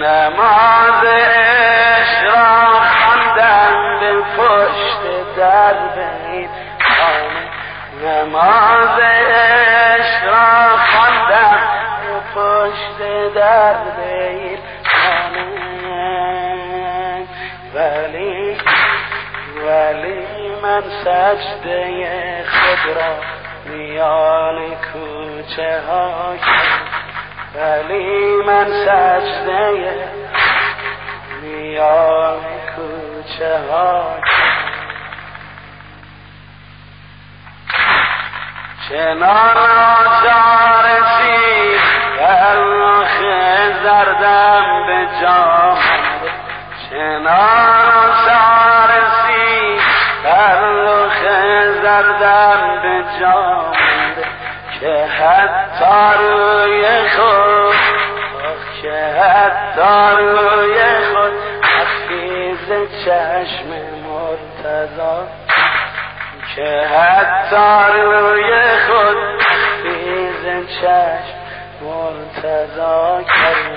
نماز عشق را خواندم به پشت در این خانه، نماز عشق را خواندم به پشت در این خانه، ولی من سجده خود را میان کوچه ها کردم، ولی من سجده میان کوچه ها کردم. چنان آزار رسید در رخ زردم به جا مانده، چنان آزار رسید در رخ زردم به جا مانده که حتی روی خود حفیظ چشم مرتضی، که حتی روی خود حفیظ چشم مرتضی کرد.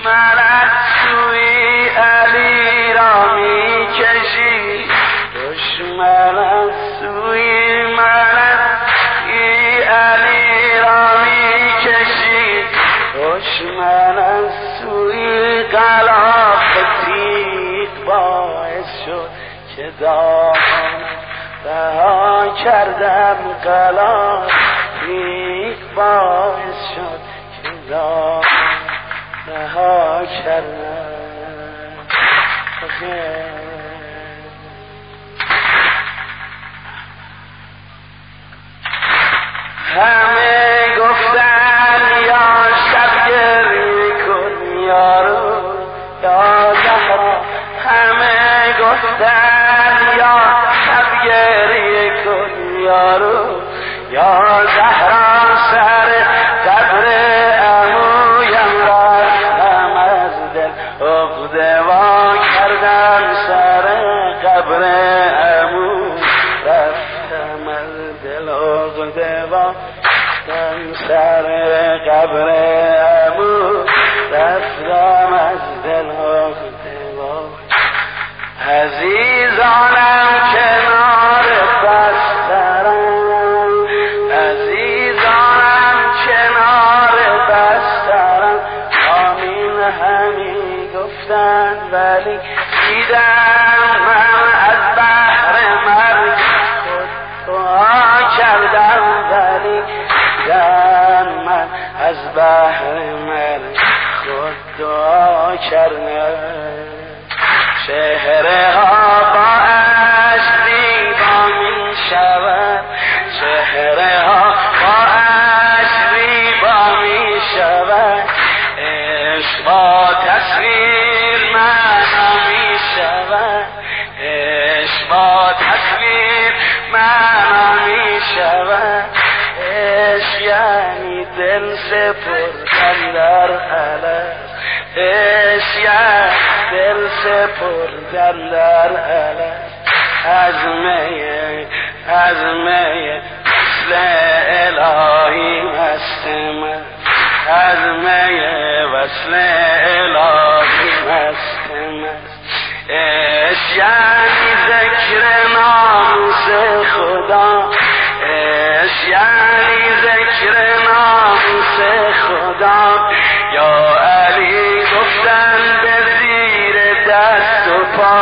من از سوی علی را می کشی دشمن، از سوی علی را می کشی دشمن، از سوی غلاف تیغ باعث شد که دامن رها کردم، غلاف تیغ باعث شد که دامن رها کردم. همه گفتن یا شب گریه کن یارو یا زهرا، همه گفتن یا شب گریه کن یارو یا زهرا، سر قبر عمویم رفتم از دل عقده وا کردم، سر قبر عمو رفتم از دل عقده وا کردم، سر قبر عمو رفتم از دل عقده وا. عزیزانم کنار بسترم، عزیزانم کنار بسترم، آمین همی گفتن ولی دیدم من از بحر مرگ خود دعا کردم، ولی دیدم من از بحر مرگ خود دعا کردم. چهره ها با عشق زیبا می شود، چهره ها با عشق زیبا می شود، عشق با تصویر معنا می شود، عشق با تصویر معنا می شود، عشق یعنی دل سپردن در علم، عشق یعنی دل سپردن در علم، از می وصل الهی مست من، از می وصل الهی مست من. عشق یعنی ذکر ناموس خدا، عشق یعنی ذکر ناموس خدا، یا علی گفتن به زیر دست و پا،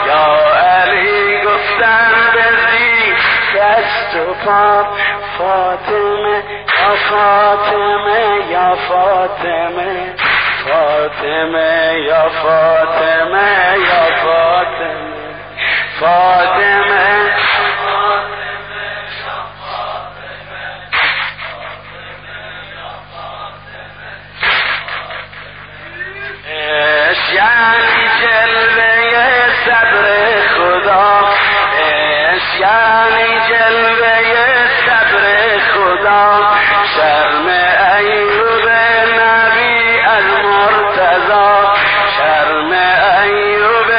یا علی گفتن به زیر دست و پا، فاطمه یا فاطمه یا فاطمه، فاطمه یا فاطمه یا فاطمه، فاطمه یعنی جلوه صبر خدا، یعنی جلوه صبر خدا، شرم ایوب نبی از مرتضی، شرم ایوب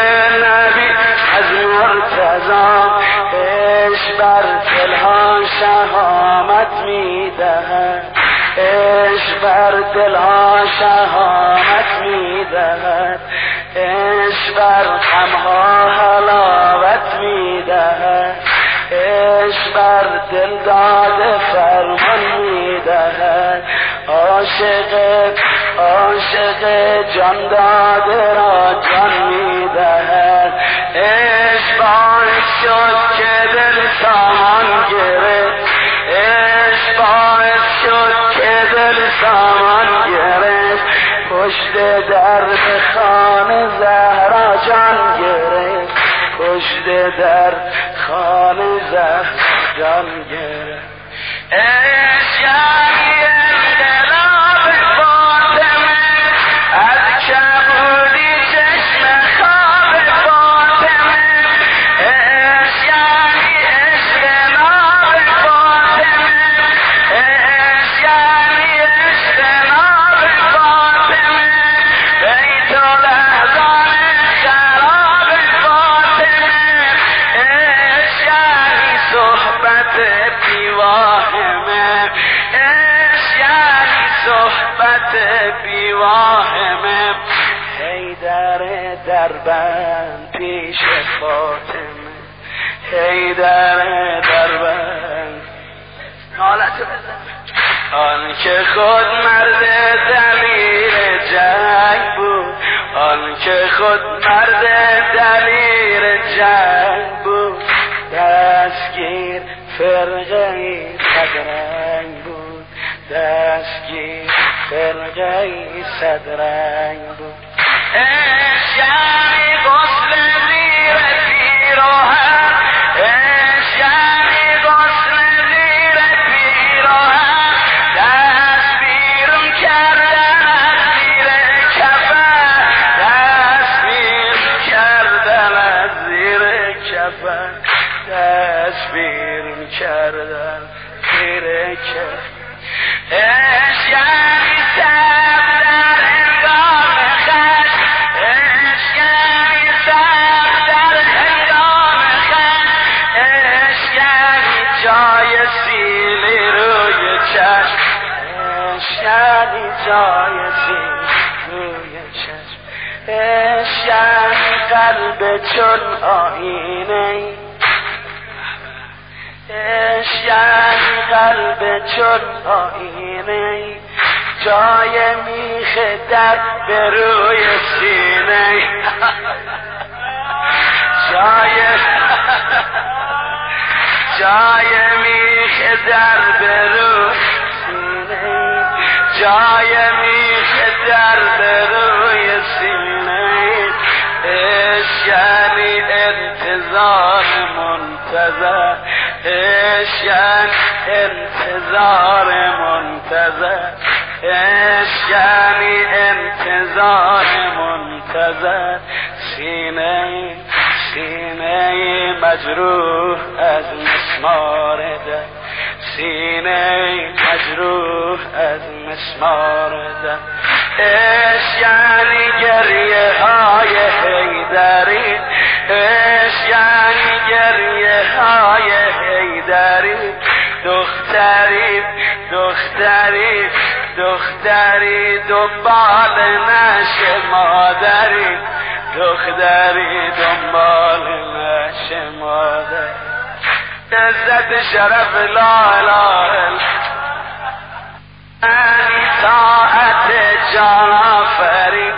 نبی از مرتضی، عشق بر دلها شهامت میدهد، عشق بر دلها شهامت عاشق جان داده را جان میدهد. عشق باعث شد که دل سامان گرفت، عشق باعث شد که دل سامان گرفت، پشت در خانه زهرا جان گرفت، پشت در خانه زهرا جان گرفت. عشق یعنی انقلاب فاطمه، از کبودی چشم خواب فاطمه. عشق یعنی عشق ناب فاطمه، عشق یعنی عشق ناب فاطمه، بیت الاحزان خراب فاطمه. عشق یعنی صحبت بیواهمه، عشق یعنی صحبت بیواهمه. حیدر دربند پیش فاطمه، حیدر دربند. حالتو بزن. آن که خود مرد دلیر جنگ بود، آن که خود مرد دلیر جنگ بود، دستگیر فرقه صدرنگ بود، دستگیر فرقه صدرنگ بود. عشق یعنی غسل زیر پیراهن، عشق یعنی غسل زیر پیراهن، دست بیرون کردن از زیر کفن، دست بیرون کردن از زیر کفن، دست بیرون کردن زیر کفن. عشق یعنی صبر در هنگام خشم، عشق یعنی صبر در هنگام خشم، عشق یعنی جای سیلی روی چشم، عشق یعنی جای سیلی روی چشم. عشق یعنی قلب چون آینه، عشق یعنی قلب چون آینه، جای میخ در به روی سینه، جای میخ در به روی سینه، جای میخ در به روی سینه. عشق یعنی انتظار منتظر، عشق یعنی انتظار منتظر، عشق یعنی انتظار منتظر. سینه مجروح از مسمار دل، سینه مجروح از مسمار دل. عشق یعنی گریه های حیدری، عشق یعنی گریه های حیدری. دختری دنبال نشه مادری، دختری دنبال نشه مادری. عزت شرف لا اله الا یعنی طاعت جان آفرین،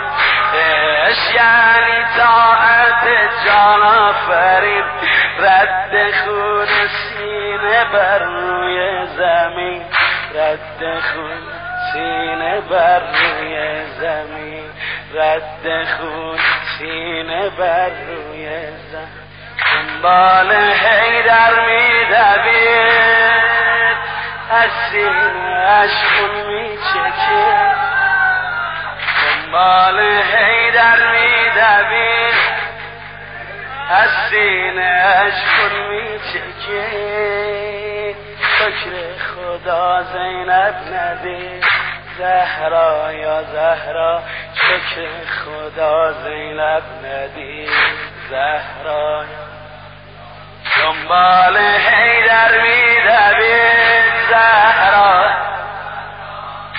عشق یعنی طاعت جان آفرین. رد خون سینه بر روی زمین، رد خون سینه بر روی زمین، رد خون سینه بر روی زمین. دنبال حیدر می‌دوید، از سینه‌اش خون می‌چکید. دنبال حیدر می‌دوید، از سینه‌اش خون می‌چکید. شکر خدا زینب ندید، زهرا یا زهرا، شکر خدا زینب ندید، زهرا. دنبال حیدر می‌دوید زهرا،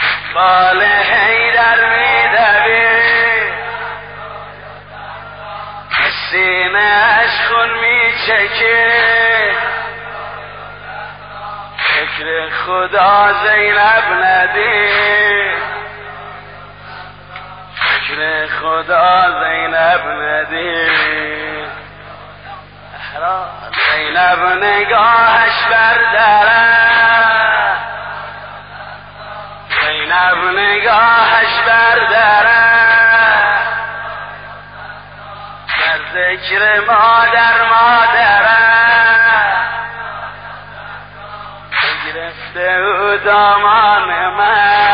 دنبال حیدر می‌دوید، سینه‌اش خون می‌چکید. شکر خدا زینب ندید، خدا زینب ندید زینب نگاهش بردره زینب نگاهش بردره در ذکر مادره گرفته او دامان من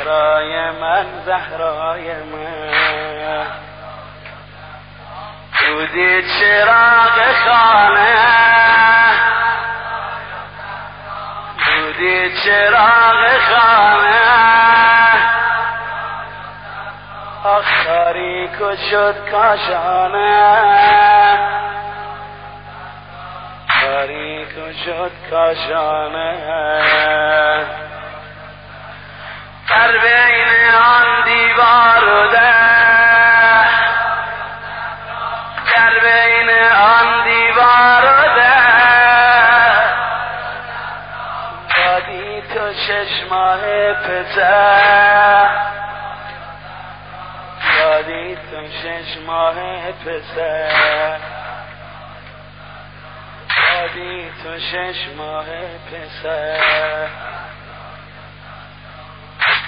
زهرای من زهرای من دودی چراغ خانه دودی چراغ خانه آخ تاریک و شد کاشانه تاریک و شد کاشانه در بین آن دیوار و در در بین آن دیوار و در دادی تو 6 ماه پسر دادی تو 6 ماه پسر دادی تو 6 ماه پسر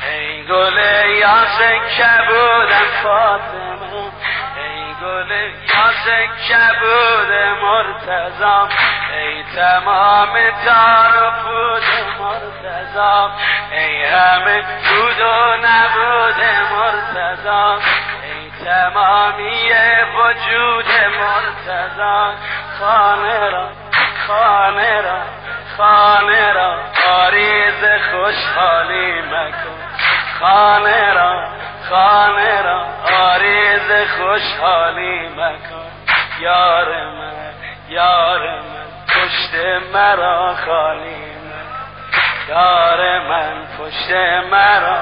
ای گل یاس کبودم فاطمه ای گل یاس کبود مرتضام ای تمام تار و پود مرتضام ای همه بود و نبود مرتضام ای تمامی وجود مرتضام خانه را خانه را خانه را آریز خوشحالی مکن خانه را آریز خوشحالی مکن یار من پشت مرا خالی مکن یار من پشت مرا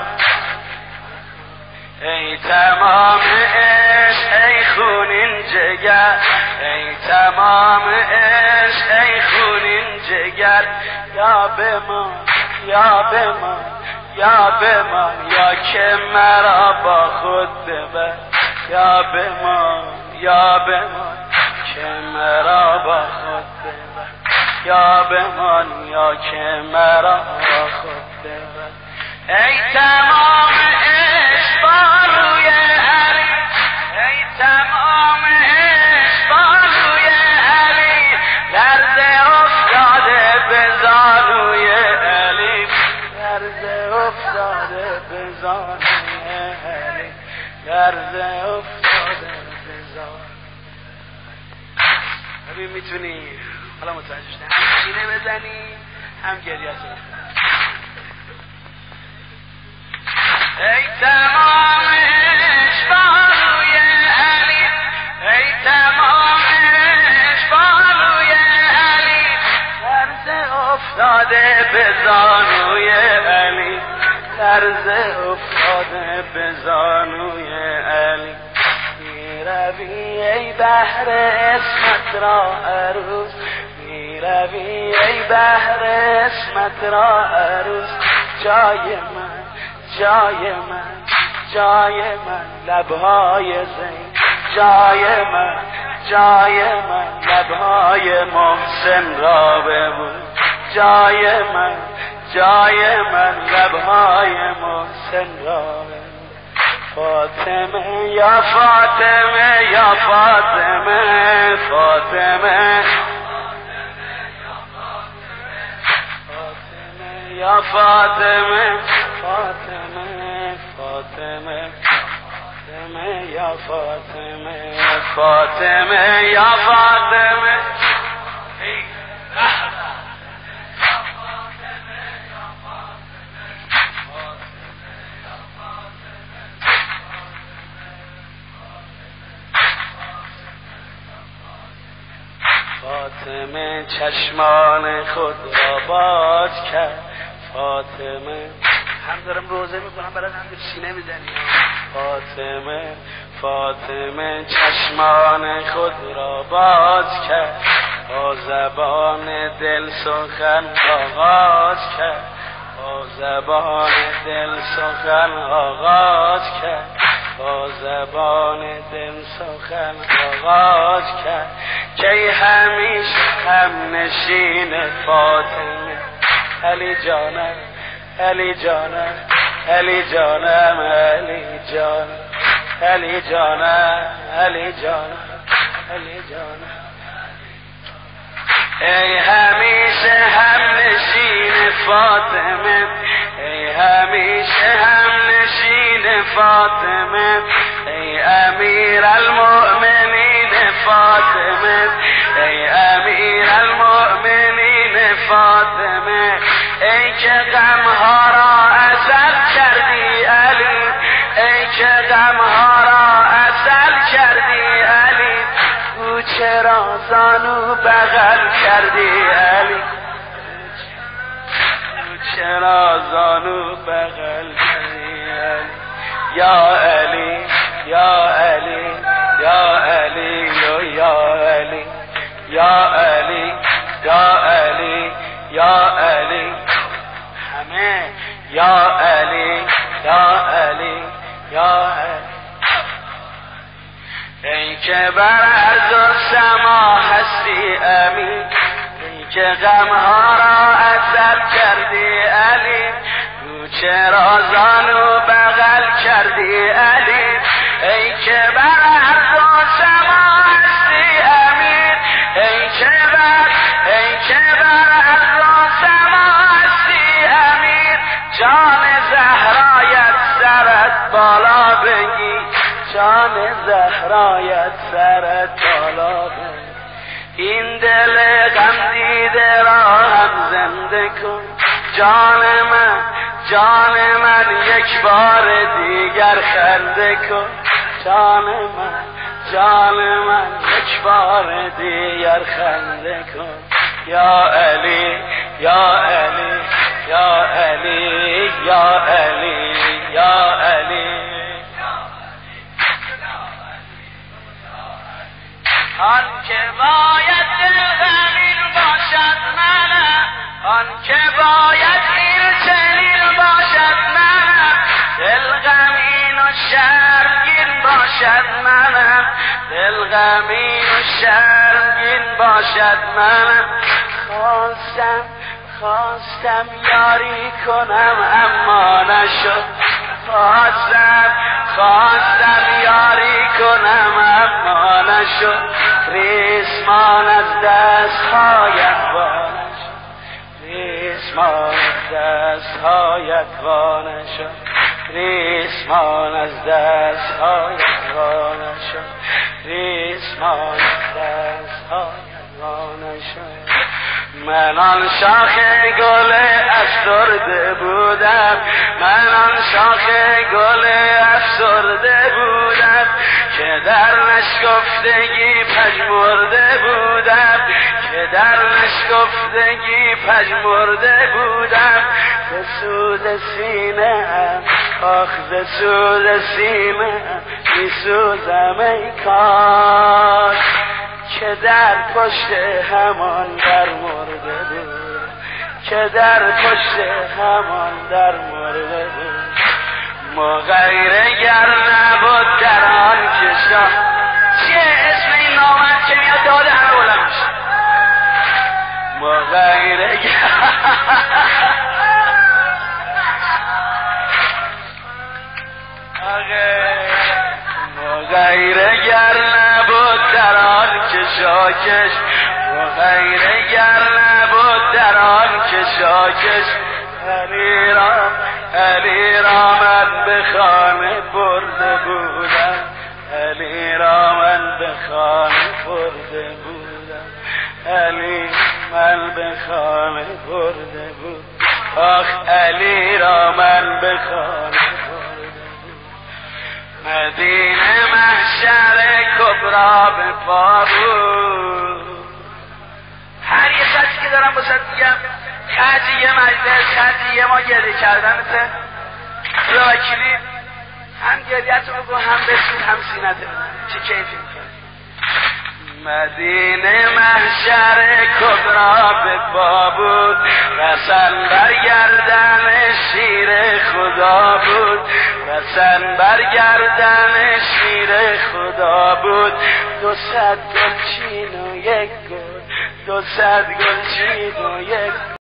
ای تمام عشق ای خونین جگر ای تمام عشق ای خونین جگر یا بمان یا بمان یا بمان یا که مرا با خود ببر یا بمان که مرا با خود ببر یا بمان یا که مرا با خود ببر ای تمام عشق بالوی علی ای تمام عشق بالوی علی لرزه افتاده به زانوی علی لرزه افتاده به زانوی علی لرزه افتاده به زانوی ببین میتونی حالا متوجه شدی هم سینه بزنی هم گریه کنی ای تمام عشق بالوی علی ای تمام عشق بالوی علی لرزه افتاده به زانوی علی لرزه افتاده به زانوی علی میروی ای بحر اسمت را عروس میروی ای بحر اسمت را عروس جای من لبهای زین جای من لبهای محسن را ببوس جای من لبهای محسن را ببوس فاطمه یا فاطمه یا فاطمه فاطمه یا فاطمه فاطمه فاطمه فاطمه یا فاطمه فاطمه یا فاطمه فاطمه چشمان خود را باز کرد فاطمه هم دارم روزه میکنم برای هم سینه میزنی فاطمه چشمان خود را باز کرد با زبان دل سخن آغاز کرد با زبان دل سخن آغاز کرد، با زبان دل سخن آغاز کرد که همیشه هم نشین فاطمه. علی جانم علی جانم علی جانم علی جانم علی جانم علی جانم علی جانم. ای همیشه هم نشین فاطمه، ای همیشه هم نشین فاطمه، ای امیر المؤمنین فاطمه، ای امیر المؤمنین فاطمه. ای که غمها را عسل کردی علی، ای که غمها را عسل کردی علی، او چرا زانو بغل کردی علی، او چرا زانو بغل کردی علی. یا علی یا علی یا علی یا علی یا علی یا علی یا علی همه یا علی یا علی یا علی. ای که بر عرض و سما هستی امین، ای که غمها را عسل کردی علی، او چرا زانو بغل کردی علی. ای که بر عرض و سما هستی امین، ای که بر عرض و سما هستی امین. جان زهرایت سرت بالا بگی، جان زهرایت سرت بالا بگی. این دل غم دیده را هم زنده کن، جان من یک بار دیگر خنده کن، جان من یک بار دیگر خنده کن. یا علی یا علی یا علی یا علی یا علی. آن که باید دلغمین باشد منم، آن که باید این چنین باشد منم، دلغمین و شرمگین باشد منم، دلغمین و شرمگین باشد منم. خواستم یاری کنم اما نشد، خواستم یاری کنم اما نشد. ریسمان از دستهایت وانه شد، ریسمان از دستهایت وانه شد، ریسمان از دستهایت وانه شد، ریسمان از دستهایت وانه شد. من آن شاخ گل افسرده بودم، من آن شاخ گل افسرده بودم که در نشکفتگی پژمرده بودم، که در نشکفتگی پژمرده بودم. ز سوز سینه آخ ز سوز سینه می سوزم ای کاش که در پشت همان در مرده بود، که در پشت همان در مرده بود. مغیره گر نبود در آن که شاه. چیه اسم این نامت که میاد داده همه بلند میشه؟ مغیره مغیره گر نبود در آن که شاکش، مغیره گر نبود در آن که شاکش. علی را من به خانه برده بودم، علی را من به خانه برده بودم، علی من به خانه برده بود. آخ علی را من به خانه برده بود. مدینه محشر کبرا به پا بود. هر یه سطحی که دارم بسید میگم تعجیه مجلس، تعجیه ما گریه کردنته خدا وکیلی، هم گریت رو بگو هم بسید هم سینته چه کیفی میکنی. مدینه محشر کبرا به پا بود، رسن بر گردن شیر خدا بود، رسن بر گردن شیر خدا بود. 200 گلچین و یک گل، 200 گلچین و یک